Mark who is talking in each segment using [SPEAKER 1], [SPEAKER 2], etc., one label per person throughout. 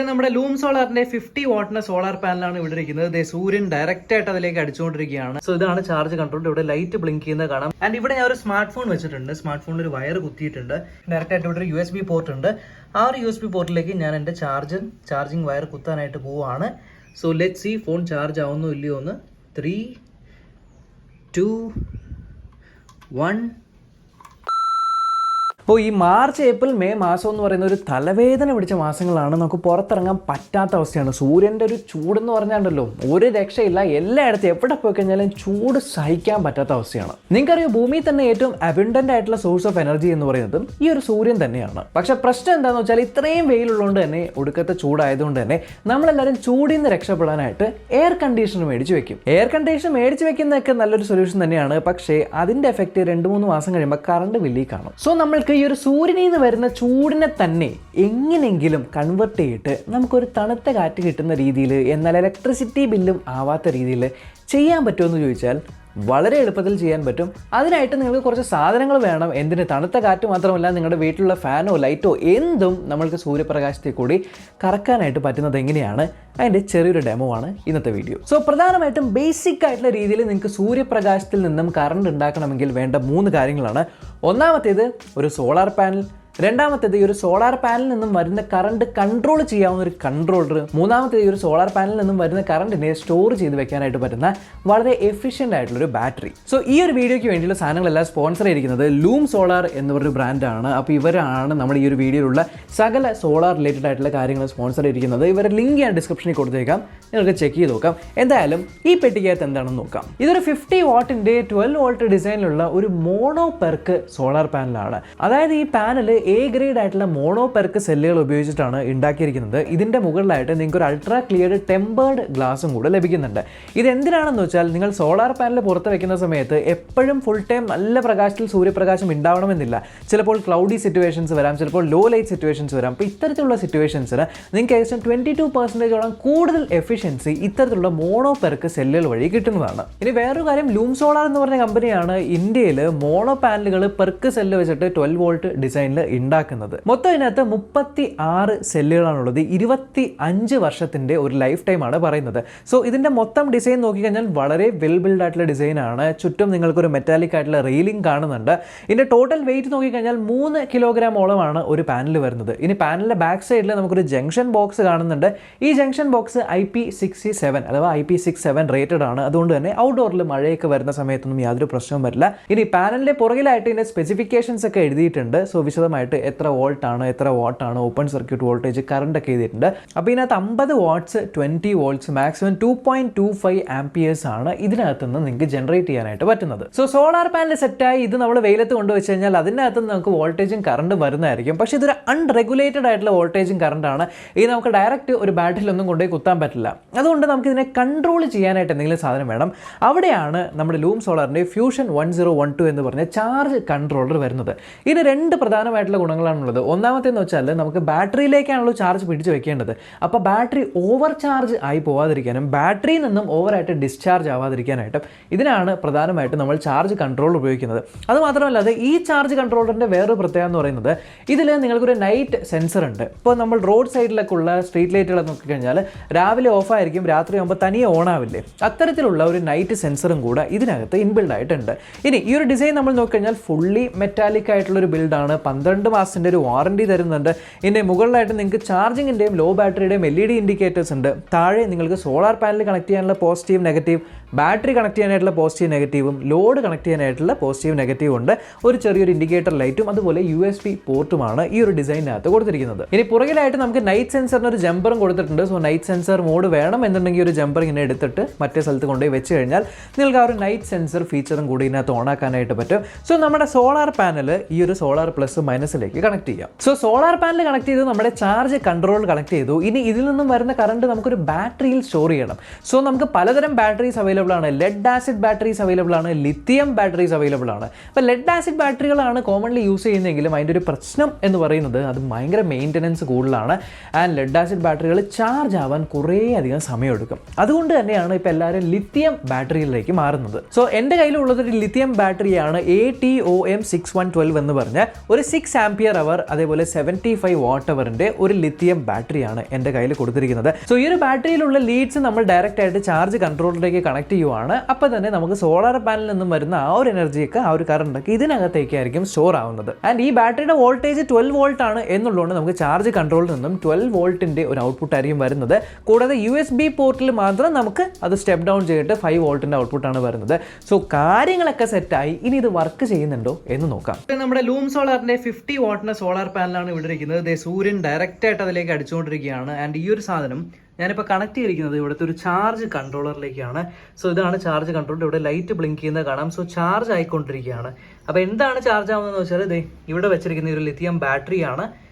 [SPEAKER 1] നമ്മുടെ loom സോളാറിന്റെ 50 വാട്ടിന്റെ solar പാനലാണ് ഇവിടെ ഇരിക്കുന്നത്. സൂര്യൻ ഡയറക്റ്റ് ആയിട്ട് അതിലേക്ക് അടിച്ചുകൊണ്ടിരിക്കുകയാണ്. സോ ഇതാണ് ചാർജ് കൺട്രോൾ. ഇവിടെ ലൈറ്റ് ബ്ലിങ്ക് ചെയ്യുന്നത് കാണാം. ആൻഡ് ഇവിടെ ഞാൻ ഒരു സ്മാർട്ട് ഫോൺ വെച്ചിട്ടുണ്ട്. സ്മാർട്ട് ഫോണിൽ ഒരു വയർ കുത്തിയിട്ടുണ്ട്. ഡയറക്റ്റ് ആയിട്ട് ഇവിടെ ഒരു USB പോർട്ട് ഉണ്ട്. ആ ഒരു USB പോർട്ടിലേക്ക് ഞാൻ എൻ്റെ ചാർജിങ് വയർ കുത്താനായിട്ട് പോവുകയാണ്. So let see phone charge ആവുന്നോ ഇല്ലയോ എന്ന്. 3, 2, 1. അപ്പോൾ ഈ മാർച്ച് ഏപ്രിൽ മെയ് മാസം എന്ന് പറയുന്ന ഒരു തലവേദന പിടിച്ച മാസങ്ങളാണ്. നമുക്ക് പുറത്തിറങ്ങാൻ പറ്റാത്ത അവസ്ഥയാണ്. സൂര്യൻ്റെ ഒരു ചൂടെന്ന് പറഞ്ഞാണ്ടല്ലോ ഒരു രക്ഷയില്ല. എല്ലായിടത്തും എവിടെ പോയി കഴിഞ്ഞാലും ചൂട് സഹിക്കാൻ പറ്റാത്ത അവസ്ഥയാണ്. നിങ്ങൾക്കറിയോ, ഭൂമിയിൽ തന്നെ ഏറ്റവും അബൻഡൻ്റ് ആയിട്ടുള്ള സോഴ്സ് ഓഫ് എനർജി എന്ന് പറയുന്നതും ഈ ഒരു സൂര്യൻ തന്നെയാണ്. പക്ഷെ പ്രശ്നം എന്താണെന്ന് വെച്ചാൽ ഇത്രയും വെയിലുള്ളതുകൊണ്ട് തന്നെ, ഒടുക്കത്തെ ചൂടായതുകൊണ്ട് തന്നെ നമ്മളെല്ലാവരും ചൂടിൽ നിന്ന് രക്ഷപ്പെടാനായിട്ട് എയർ കണ്ടീഷണർ മേടിച്ച് വെക്കും. എയർ കണ്ടീഷണർ മേടിച്ച് വെക്കുന്നതൊക്കെ നല്ലൊരു സൊല്യൂഷൻ തന്നെയാണ്. പക്ഷേ അതിൻ്റെ എഫക്റ്റ് 2-3 മാസം കഴിയുമ്പോൾ കറണ്ട് ബില്ലിൽ കാണും. സോ നമ്മൾക്ക് ഈ ഒരു സൂര്യനിൽ നിന്ന് വരുന്ന ചൂടിനെ തന്നെ എങ്ങനെയെങ്കിലും കൺവെർട്ട് ചെയ്തിട്ട് നമുക്കൊരു തണുത്ത കാറ്റ് കിട്ടുന്ന രീതിയിൽ, എന്നാൽ ഇലക്ട്രിസിറ്റി ബില്ലും ആവാത്ത രീതിയിൽ ചെയ്യാൻ പറ്റുമെന്ന് ചോദിച്ചാൽ വളരെ എളുപ്പത്തിൽ ചെയ്യാൻ പറ്റും. അതിനായിട്ട് നിങ്ങൾക്ക് കുറച്ച് സാധനങ്ങൾ വേണം. എന്തിന്? തണുത്ത കാറ്റ് മാത്രമല്ല, നിങ്ങളുടെ വീട്ടിലുള്ള ഫാനോ ലൈറ്റോ എന്തും നമ്മൾക്ക് സൂര്യപ്രകാശത്തിൽ കൂടി കറക്കാനായിട്ട് പറ്റുന്നത് എങ്ങനെയാണ്, അതിൻ്റെ ചെറിയൊരു ഡെമോ ആണ് ഇന്നത്തെ വീഡിയോ. സോ പ്രധാനമായിട്ടും ബേസിക് ആയിട്ടുള്ള രീതിയിൽ നിങ്ങൾക്ക് സൂര്യപ്രകാശത്തിൽ നിന്നും കറണ്ട് ഉണ്ടാക്കണമെങ്കിൽ വേണ്ട 3 കാര്യങ്ങളാണ്. ഒന്നാമത്തേത് ഒരു സോളാർ പാനൽ. രണ്ടാമത്തേത് ഈ ഒരു സോളാർ പാനലിൽ നിന്നും വരുന്ന കറണ്ട് കൺട്രോൾ ചെയ്യാവുന്ന ഒരു കൺട്രോളർ. മൂന്നാമത്തേത് ഈ ഒരു സോളാർ പാനലിൽ നിന്നും വരുന്ന കറണ്ടിനെ സ്റ്റോർ ചെയ്ത് വെക്കാനായിട്ട് പറ്റുന്ന വളരെ എഫിഷ്യൻ്റ് ആയിട്ടുള്ളൊരു ബാറ്ററി. സോ ഈ ഒരു വീഡിയോയ്ക്ക് വേണ്ടിയുള്ള സാധനങ്ങളെല്ലാം സ്പോൺസർ ചെയ്തിരിക്കുന്നത് ലൂം സോളാർ എന്ന ഒരു ബ്രാൻഡാണ്. അപ്പോൾ ഇവരാണ് നമ്മുടെ ഈ ഒരു വീഡിയോയിലുള്ള സകല സോളാർ റിലേറ്റഡ് ആയിട്ടുള്ള കാര്യങ്ങൾ സ്പോൺസർ ചെയ്തിരിക്കുന്നത്. ഇവരുടെ ലിങ്ക് ഞാൻ ഡിസ്ക്രിപ്ഷനിൽ കൊടുത്തേക്കാം, നിങ്ങൾക്ക് ചെക്ക് ചെയ്ത് നോക്കാം. എന്തായാലും ഈ പെട്ടിക്കകത്ത് എന്താണെന്ന് നോക്കാം. ഇതൊരു 50 വാട്ടിൻ്റെ 12 വോൾട്ട് ഡിസൈനിലുള്ള ഒരു മോണോ പെർക്ക് സോളാർ പാനലാണ്. അതായത് ഈ പാനൽ A ഗ്രേഡ് ആയിട്ടുള്ള മോണോ പെർക്ക് സെല്ലുകൾ ഉപയോഗിച്ചിട്ടാണ് ഉണ്ടാക്കിയിരിക്കുന്നത്. ഇതിൻ്റെ മുകളിലായിട്ട് നിങ്ങൾക്ക് ഒരു അൾട്രാ ക്ലിയർ ടെമ്പേർഡ് ഗ്ലാസും കൂടെ ലഭിക്കുന്നുണ്ട്. ഇത് എന്തിനാണെന്ന് വെച്ചാൽ, നിങ്ങൾ സോളാർ പാനൽ പുറത്ത് വെക്കുന്ന സമയത്ത് എപ്പോഴും ഫുൾ ടൈം നല്ല പ്രകാശത്തിൽ സൂര്യപ്രകാശം ഉണ്ടാവണമെന്നില്ല. ചിലപ്പോൾ ക്ലൗഡി സിറ്റുവേഷൻസ് വരാം, ചിലപ്പോൾ ലോ ലൈറ്റ് സിറ്റുവേഷൻസ് വരാം. അപ്പോൾ ഇത്തരത്തിലുള്ള സിറ്റുവേഷൻസിന് നിങ്ങൾക്ക് ഏകദേശം 22% കൂടുതൽ എഫിഷ്യൻസി ഇത്തരത്തിലുള്ള മോണോ പെർക്ക് സെല്ലുകൾ വഴി കിട്ടുന്നതാണ്. ഇനി വേറൊരു കാര്യം, ലൂം സോളാർ എന്ന് പറഞ്ഞ കമ്പനിയാണ് ഇന്ത്യയിൽ മോണോ പാനലുകൾ പെർക്ക് സെല്ല് വെച്ചിട്ട് 12 വോൾട്ട് ഡിസൈനിൽ ഉണ്ടാക്കുന്നത്. മൊത്തം ഇതിനകത്ത് 36 സെല്ലുകളാണുള്ളത്. 25 വർഷത്തിന്റെ ഒരു ലൈഫ് ടൈം ആണ് പറയുന്നത്. സോ ഇതിന്റെ മൊത്തം ഡിസൈൻ നോക്കിക്കഴിഞ്ഞാൽ വളരെ വെൽ ബിൽഡ് ആയിട്ടുള്ള ഡിസൈൻ ആണ്. ചുറ്റും നിങ്ങൾക്കൊരു മെറ്റാലിക് ആയിട്ടുള്ള റെയിലിംഗ് കാണുന്നുണ്ട്. ഇതിന്റെ ടോട്ടൽ വെയിറ്റ് നോക്കിക്കഴിഞ്ഞാൽ 3 കിലോഗ്രാമോളമാണ് ഒരു പാനൽ വരുന്നത്. ഇനി പാനലിന്റെ ബാക്ക് സൈഡിൽ നമുക്കൊരു ജംഗ്ഷൻ ബോക്സ് കാണുന്നുണ്ട്. ഈ ജംഗ്ഷൻ ബോക്സ് IP67 അഥവാ IP67 റേറ്റഡ് ആണ്. അതുകൊണ്ട് തന്നെ ഔട്ട്ഡോറിൽ മഴയൊക്കെ വരുന്ന സമയത്തൊന്നും യാതൊരു പ്രശ്നവും വരില്ല. ഇനി പാനലിന്റെ പുറകിലായിട്ട് ഇതിന്റെ സ്പെസിഫിക്കേഷൻസ് ഒക്കെ എഴുതിയിട്ടുണ്ട്. സോ വിശദമായിട്ട് എത്ര വോൾട്ടാണ്, എത്ര വാട്ടാണ്, ഓപ്പൺ സർക്യൂട്ട് വോൾട്ടേജ്, കറണ്ട് ഒക്കെ ചെയ്തിട്ടുണ്ട്. അപ്പോൾ ഇതിനകത്ത് 50 വാട്ട്സ്, 20 വോൾട്ട്സ്, മാക്സിമം 2.25 ആംപിയേഴ്സ് ആണ് ഇതിനകത്ത് നിന്ന് നിങ്ങൾക്ക് ജനറേറ്റ് ചെയ്യാനായിട്ട് പറ്റുന്നത്. സോ സോളാർ പാനൽ സെറ്റായി ഇത് നമ്മൾ വെയിലത്ത് കൊണ്ടുവച്ച് കഴിഞ്ഞാൽ അതിനകത്ത് നമുക്ക് വോൾട്ടേജും കറണ്ട് വരുന്നതായിരിക്കും. പക്ഷേ ഇതൊരു അൺറെഗുലേറ്റഡ് ആയിട്ടുള്ള വോൾട്ടേജും കറണ്ടാണ്. ഇത് നമുക്ക് ഡയറക്റ്റ് ഒരു ബാറ്ററിയിലൊന്നും കൊണ്ടുപോയി കുത്താൻ പറ്റില്ല. അതുകൊണ്ട് നമുക്ക് ഇതിനെ കൺട്രോൾ ചെയ്യാനായിട്ട് എന്തെങ്കിലും സാധനം വേണം. അവിടെയാണ് നമ്മുടെ ലൂം സോളാറിൻ്റെ ഫ്യൂഷൻ 1012 എന്ന് പറഞ്ഞ ചാർജ് കൺട്രോളർ വരുന്നത്. ഇതിന് 2 പ്രധാനമായിട്ടുള്ള ഗുണങ്ങളാണുള്ളത്. ഒന്നാമത്തേന്ന് വെച്ചാൽ നമുക്ക് ബാറ്ററിയിലേക്കാണല്ലോ ചാർജ് പിടിച്ച് വെക്കേണ്ടത്. അപ്പോൾ ബാറ്ററി ഓവർ ചാർജ് ആയി പോവാതിരിക്കാനും ബാറ്ററിയിൽ നിന്നും ഓവറായിട്ട് ഡിസ്ചാർജ് ആവാതിരിക്കാനായിട്ടും ഇതിനാണ് പ്രധാനമായിട്ട് നമ്മൾ ചാർജ് കൺട്രോൾ ഉപയോഗിക്കുന്നത്. അതുമാത്രമല്ലാതെ ഈ ചാർജ് കൺട്രോളറിൻ്റെ വേറൊരു പ്രത്യേകത എന്ന് പറയുന്നത്, ഇതിൽ നിങ്ങൾക്കൊരു നൈറ്റ് സെൻസർ ഉണ്ട്. ഇപ്പോൾ നമ്മൾ റോഡ് സൈഡിലൊക്കെ ഉള്ള സ്ട്രീറ്റ് ലൈറ്റുകൾ നോക്കിക്കഴിഞ്ഞാൽ രാവിലെ ഓഫായിരിക്കും, രാത്രി ആകുമ്പോൾ തനിയെ ഓൺ ആവില്ലേ, അത്തരത്തിലുള്ള ഒരു നൈറ്റ് സെൻസറും കൂടെ ഇതിനകത്ത് ഇൻബിൽഡ് ആയിട്ടുണ്ട്. ഇനി ഈ ഒരു ഡിസൈൻ നമ്മൾ നോക്കിക്കഴിഞ്ഞാൽ ഫുള്ളി മെറ്റാലിക് ആയിട്ടുള്ളൊരു ബിൽഡാണ്. 12 മാസത്തിൻ്റെ ഒരു വാറണ്ടി തരുന്നുണ്ട്. ഇതിൻ്റെ മുകളിലായിട്ട് നിങ്ങൾക്ക് ചാർജിങ്ങിൻ്റെയും ലോ ബാറ്ററിയുടെയും LED ഇൻഡിക്കേറ്റേഴ്സ് ഉണ്ട്. താഴെ നിങ്ങൾക്ക് സോളാർ പാനൽ കണക്ട് ചെയ്യാനുള്ള പോസിറ്റീവ് നെഗറ്റീവ്, ബാറ്ററി കണക്ട് ചെയ്യാനായിട്ടുള്ള പോസിറ്റീവ് നെഗറ്റീവും, ലോഡ് കണക്ട് ചെയ്യാനായിട്ടുള്ള പോസിറ്റീവ് നെഗറ്റീവ് ഉണ്ട്. ഒരു ചെറിയൊരു ഇൻഡിക്കേറ്റർ ലൈറ്റും അതുപോലെ USB പോർട്ടുമാണ് ഈ ഒരു ഡിസൈനിനകത്ത് കൊടുത്തിരിക്കുന്നത്. ഇനി പുറകിലായിട്ട് നമുക്ക് നൈറ്റ് സെൻസറിന് ഒരു ജമ്പറും കൊടുത്തിട്ടുണ്ട്. സോ നൈറ്റ് സെൻസർ മോഡ് വേണം എന്നുണ്ടെങ്കിൽ ഒരു ജമ്പർ ഇങ്ങനെ എടുത്തിട്ട് മറ്റേ സ്ഥലത്ത് കൊണ്ടുപോയി വെച്ച് കഴിഞ്ഞാൽ നിങ്ങൾക്ക് ആ ഒരു നൈറ്റ് സെൻസർ ഫീച്ചറും കൂടി ഇതിനകത്ത് ഓൺ ആക്കാനായിട്ട് പറ്റും. സോ നമ്മുടെ സോളാർ പാനൽ ഈ ഒരു സോളാർ പ്ലസ് മൈനസിലേക്ക് കണക്ട് ചെയ്യാം. സോ സോളാർ പാനൽ കണക്ട് ചെയ്ത് നമ്മുടെ ചാർജ് കൺട്രോൾ കണക്ട് ചെയ്തു. ഇനി ഇതിൽ നിന്നും വരുന്ന കറണ്ട് നമുക്കൊരു ബാറ്ററിയിൽ സ്റ്റോർ ചെയ്യണം. സോ നമുക്ക് പലതരം ബാറ്ററീസ് അവൈലബിൾ ആണ്. ലെഡ് ആസിഡ് ബാറ്ററീസ് അവൈലബിൾ ആണ്, ലിത്തിയം ബാറ്ററീസ് അവൈലബിൾ ആണ്. അപ്പോൾ ലെഡ് ആസിഡ് ബാറ്ററികളാണ് കോമൺലി യൂസ് ചെയ്യുന്നതെങ്കിലും അതിൻ്റെ ഒരു പ്രശ്നം എന്ന് പറയുന്നത് അത് ഭയങ്കര മെയിൻ്റനൻസ് കൂടുതലാണ്. ആൻഡ് ലെഡ് ആസിഡ് ബാറ്ററികൾ ചാർജ് ആവാൻ കുറേ അധികം സമയമെടുക്കും. അതുകൊണ്ട് തന്നെയാണ് ഇപ്പോൾ എല്ലാവരും ലിത്തിയം ബാറ്ററിയിലേക്ക് മാറുന്നത്. സോ എൻ്റെ കയ്യിലുള്ളത് ഒരു ലിത്തിയം ബാറ്ററിയാണ് ATOM 6112 എന്ന് പറഞ്ഞ ഒരു 6 ആംപിയർ അവർ അതേപോലെ 75 വാട്ട് അവറിൻ്റെ ഒരു ലിത്തിയം ബാറ്ററിയാണ് എൻ്റെ കയ്യിൽ കൊടുത്തിരിക്കുന്നത്. സോ ഈ ഒരു ബാറ്ററിയിലുള്ള ലീഡ്സ് നമ്മൾ ഡയറക്റ്റ് ആയിട്ട് ചാർജ് കൺട്രോളറിലേക്ക് കണക്ട് ചെയ്യുവാണ്. അപ്പോൾ തന്നെ നമുക്ക് സോളാർ പാനലിൽ നിന്നും വരുന്ന ആ ഒരു എനർജിയൊക്കെ ആ ഒരു കറണ്ടൊക്കെ ഇതിനകത്തേക്കായിരിക്കും സ്റ്റോർ ആവുന്നത്. ആൻഡ് ഈ ബാറ്ററിയുടെ വോൾട്ടേജ് 12 വോൾട്ട് ആണ് എന്നുള്ളതുകൊണ്ട് നമുക്ക് ചാർജ് കൺട്രോളിൽ നിന്നും 12 വോൾട്ടിൻ്റെ ഒരു ഔട്ട്പുട്ട് ആയിരിക്കും വരുന്നത്. കൂടാതെ USB പോർട്ടിൽ മാത്രം നമുക്ക് അത് സ്റ്റെപ്പ് ഡൗൺ ചെയ്തിട്ട് 5 വോൾട്ടിൻ്റെ ഔട്ട്പുട്ടാണ് വരുന്നത്. സോ കാര്യങ്ങളൊക്കെ സെറ്റായി. ഇനി ഇത് വർക്ക് ചെയ്യുന്നുണ്ടോ എന്ന് നോക്കാം. നമ്മുടെ ലൂം സോളാറിൻ്റെ 50 വാട്ടിൻ്റെ സോളാർ പാനലാണ് ഇവിടെ ഇരിക്കുന്നത്. സൂര്യൻ ഡയറക്റ്റ് ആയിട്ട് അതിലേക്ക് അടിച്ചുകൊണ്ടിരിക്കുകയാണ്. ആൻഡ് ഈ ഒരു സാധനം ഞാനിപ്പോൾ കണക്ട് ചെയ്തിരിക്കുന്നത് ഇവിടുത്തെ ഒരു ചാർജ് കൺട്രോളറിലേക്കാണ്. സോ ഇതാണ് ചാർജ് കൺട്രോളർ. ഇവിടെ ലൈറ്റ് ബ്ലിങ്ക് ചെയ്യുന്നത് കാണാം. സോ ചാർജ് ആയിക്കൊണ്ടിരിക്കുകയാണ്. അപ്പോൾ എന്താണ് ചാർജ് ആവുന്നതെന്ന് വെച്ചാൽ ഇവിടെ വെച്ചിരിക്കുന്ന ഒരു ലിത്തിയം ബാറ്ററിയാണ്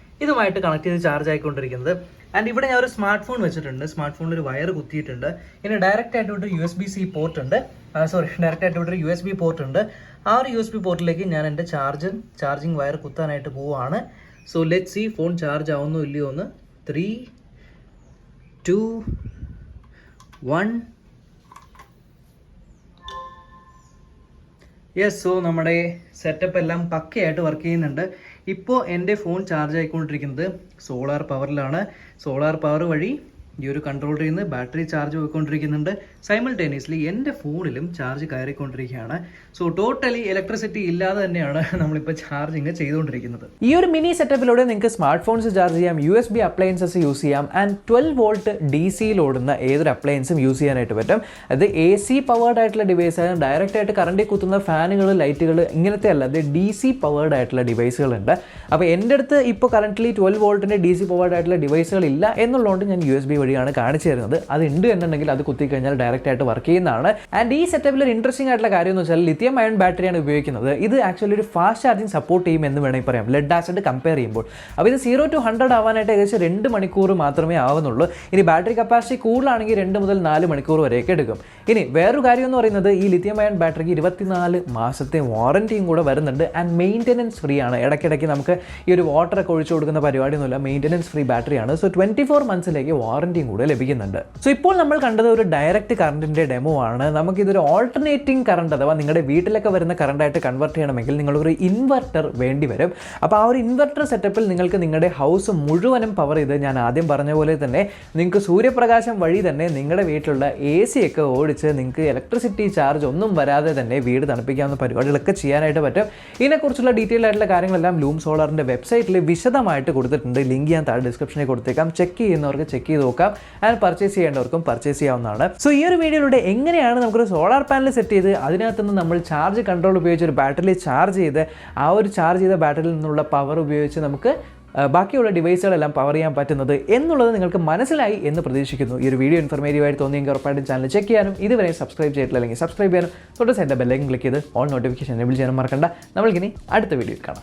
[SPEAKER 1] ഇതുമായിട്ട് കണക്ട് ചെയ്ത് ചാർജ് ആയിക്കൊണ്ടിരിക്കുന്നത്. ആൻഡ് ഇവിടെ ഞാൻ ഒരു സ്മാർട്ട് ഫോൺ വെച്ചിട്ടുണ്ട്. സ്മാർട്ട് ഫോണിൽ ഒരു വയർ കുത്തിയിട്ടുണ്ട്. ഇനി ഡയറക്റ്റ് ആയിട്ട് ഇവിടെ USB-C പോർട്ട് ഉണ്ട്. ഡയറക്റ്റ് ആയിട്ട് ഇവിടെ ഒരു USB പോർട്ട് ഉണ്ട്. ആ ഒരു USB പോർട്ടിലേക്ക് ഞാൻ എൻ്റെ ചാർജിങ് വയർ കുത്താനായിട്ട് പോവുകയാണ്. So let see phone charge ആവുന്നോ ഇല്ലയോ എന്ന്. 3, 2, 1. യെസ്. സോ നമ്മുടെ സെറ്റപ്പ് എല്ലാം പക്കയായിട്ട് വർക്ക് ചെയ്യുന്നുണ്ട്. ഇപ്പോൾ എൻ്റെ ഫോൺ ചാർജ് ആയിക്കൊണ്ടിരിക്കുന്നത് സോളാർ പവറിലാണ്. സോളാർ പവർ വഴി ഈ ഒരു കൺട്രോളറിൽ നിന്ന് ബാറ്ററി ചാർജ് പോയിക്കൊണ്ടിരിക്കുന്നുണ്ട്. സൈമിൾട്ടേനിയസ്ലി എൻ്റെ ഫോണിലും ചാർജ് കയറിക്കൊണ്ടിരിക്കുകയാണ്. സോ ടോട്ടലി ഇലക്ട്രിസിറ്റി ഇല്ലാതെ തന്നെയാണ് നമ്മളിപ്പോൾ ചാർജിങ് ചെയ്തുകൊണ്ടിരിക്കുന്നത്. ഈ ഒരു മിനി സെറ്റപ്പിലൂടെ നിങ്ങൾക്ക് സ്മാർട്ട് ഫോൺസ് ചാർജ് ചെയ്യാം, USB അപ്ലയൻസസ് യൂസ് ചെയ്യാം, ആൻഡ് 12 വോൾട്ട് DC-യിൽ ഓടുന്ന ഏതൊരു അപ്ലയൻസും യൂസ് ചെയ്യാനായിട്ട് പറ്റും. അത് AC പവേർഡ് ആയിട്ടുള്ള ഡിവൈസ് ആണ്. ഡയറക്റ്റ് ആയിട്ട് കറണ്ടിൽ കുത്തുന്ന ഫാനുകൾ, ലൈറ്റുകൾ ഇങ്ങനത്തെ അല്ല, അത് DC പവേർഡ് ആയിട്ടുള്ള ഡിവൈസുകളുണ്ട്. അപ്പോൾ എൻ്റെ അടുത്ത് ഇപ്പോൾ കറൻ്റ്ലി 12 വോൾട്ടിൻ്റെ DC പവേർഡ് ആയിട്ടുള്ള ഡിവൈസുകൾ ഇല്ല എന്നുള്ളതുകൊണ്ട് ഞാൻ USB വഴിയാണ് കാണിച്ചു തരുന്നത്. അത് ഉണ്ട് എന്നുണ്ടെങ്കിൽ അത് കുത്തിക്കഴിഞ്ഞാൽ ഡയറക്റ്റ് ആയിട്ട് വർക്ക് ചെയ്യുന്നതാണ്. ആൻഡ് ഈ സെറ്റപ്പിൽ ഒരു ഇൻട്രസ്റ്റിംഗ് ആയിട്ടുള്ള കാര്യം എന്ന് വെച്ചാൽ ലിത്തിയം അയൺ ബാറ്ററിയാണ് ഉപയോഗിക്കുന്നത്. ഇത് ആക്ച്വലി ഒരു ഫാസ്റ്റ് ചാർജിങ് സപ്പോർട്ട് ചെയ്യും എന്ന് വേണമെങ്കിൽ പറയാം, ലെഡ് ആസിഡ് കമ്പയർ ചെയ്യുമ്പോൾ. അപ്പോൾ ഇത് 0 to 100 ആവാനായിട്ട് ഏകദേശം 2 മണിക്കൂർ മാത്രമേ ആവുന്നുള്ളൂ. ഇനി ബാറ്ററി കപ്പാസിറ്റി കൂടുതലാണെങ്കിൽ 2 മുതൽ 4 മണിക്കൂർ വരെയൊക്കെ എടുക്കും. ഇനി വേറൊരു കാര്യം എന്ന് പറയുന്നത് ഈ ലിത്തിയം അയൺ ബാറ്ററിക്ക് 24 മാസത്തെ വാറൻറ്റിയും കൂടെ വരുന്നുണ്ട്. ആൻഡ് മെയിൻ്റനൻസ് ഫ്രീ ആണ്. ഇടയ്ക്കിടയ്ക്ക് നമുക്ക് ഈ ഒരു വാട്ടറൊക്കെ ഒഴിച്ചു കൊടുക്കുന്ന പരിപാടിയൊന്നുമില്ല. മെയിൻ്റനൻസ് ഫ്രീ ബാറ്ററിയാണ്. സോ 24 മന്ത്സിലേക്ക് വാറൻറ്റിയും കൂടെ ലഭിക്കുന്നുണ്ട്. സോ ഇപ്പോൾ നമ്മൾ കണ്ടത് ഒരു ഡയറക്റ്റ് കറണ്ടിൻ്റെ ഡെമോ ആണ്. നമുക്കിതൊരു ഓൾട്ടർനേറ്റിംഗ് കറണ്ട് അഥവാ നിങ്ങളുടെ വീട്ടിലൊക്കെ വരുന്ന കറണ്ടായിട്ട് കൺവേർട്ട് ചെയ്യണമെങ്കിൽ നിങ്ങളൊരു ഇൻവെർട്ടർ വേണ്ടി വരും. അപ്പോൾ ആ ഒരു ഇൻവെർട്ടർ സെറ്റപ്പിൽ നിങ്ങൾക്ക് നിങ്ങളുടെ ഹൗസ് മുഴുവനും പവർ ചെയ്ത് ഞാൻ ആദ്യം പറഞ്ഞ പോലെ തന്നെ നിങ്ങൾക്ക് സൂര്യപ്രകാശം വഴി തന്നെ നിങ്ങളുടെ വീട്ടിലുള്ള AC ഒക്കെ ഓടിച്ച് നിങ്ങൾക്ക് ഇലക്ട്രിസിറ്റി ചാർജ് ഒന്നും വരാതെ തന്നെ വീട് തണുപ്പിക്കാവുന്ന പരിപാടികളൊക്കെ ചെയ്യാനായിട്ട് പറ്റും. ഇതിനെക്കുറിച്ചുള്ള ഡീറ്റെയിൽ ആയിട്ടുള്ള കാര്യങ്ങളെല്ലാം ലൂം സോളാറിൻ്റെ വെബ്സൈറ്റിൽ വിശദമായിട്ട് കൊടുത്തിട്ടുണ്ട്. ലിങ്ക് ഞാൻ താഴെ ഡിസ്ക്രിപ്ഷനിൽ കൊടുത്തേക്കാം. ചെക്ക് ചെയ്യുന്നവർക്ക് ചെക്ക് ചെയ്ത് നോക്കാം. ആൻഡ് പർച്ചേസ് ചെയ്യേണ്ടവർക്കും പർച്ചേസ് ചെയ്യാവുന്നതാണ്. സോ ഈ ഒരു വീഡിയോയിലൂടെ എങ്ങനെയാണ് നമുക്കൊരു സോളാർ പാനൽ സെറ്റ് ചെയ്ത് അതിനകത്തുനിന്ന് നമ്മൾ ചാർജ് കൺട്രോൾ ഉപയോഗിച്ച് ഒരു ബാറ്ററിയിൽ ചാർജ് ചെയ്ത് ആ ഒരു ചാർജ് ചെയ്ത ബാറ്ററിയിൽ നിന്നുള്ള പവർ ഉപയോഗിച്ച് നമുക്ക് ബാക്കിയുള്ള ഡിവൈസുകളെല്ലാം പവർ ചെയ്യാൻ പറ്റുന്നത് എന്നുള്ളത് നിങ്ങൾക്ക് മനസ്സിലായി എന്ന് പ്രതീക്ഷിക്കുന്നു. ഈ ഒരു വീഡിയോ ഇൻഫർമേറ്റീവ് ആയിട്ട് തോന്നിയെങ്കിൽ ഉറപ്പായിട്ടും ചാനൽ ചെക്ക് ചെയ്യാനും ഇതുവരെ സബ്സ്ക്രൈബ് ചെയ്തിട്ടില്ല അല്ലെങ്കിൽ സബ്സ്ക്രൈബ് ചെയ്യാനും തൊട്ട് സൈഡിലെ ബെല്ലൈക്കൻ ക്ലിക്ക് ചെയ്ത് ഓൾ നോട്ടിഫിക്കേഷൻ എനേബിൾ ചെയ്യാനും മറക്കണ്ട. നമ്മൾക്കിനി അടുത്ത വീഡിയോയിൽ കാണാം.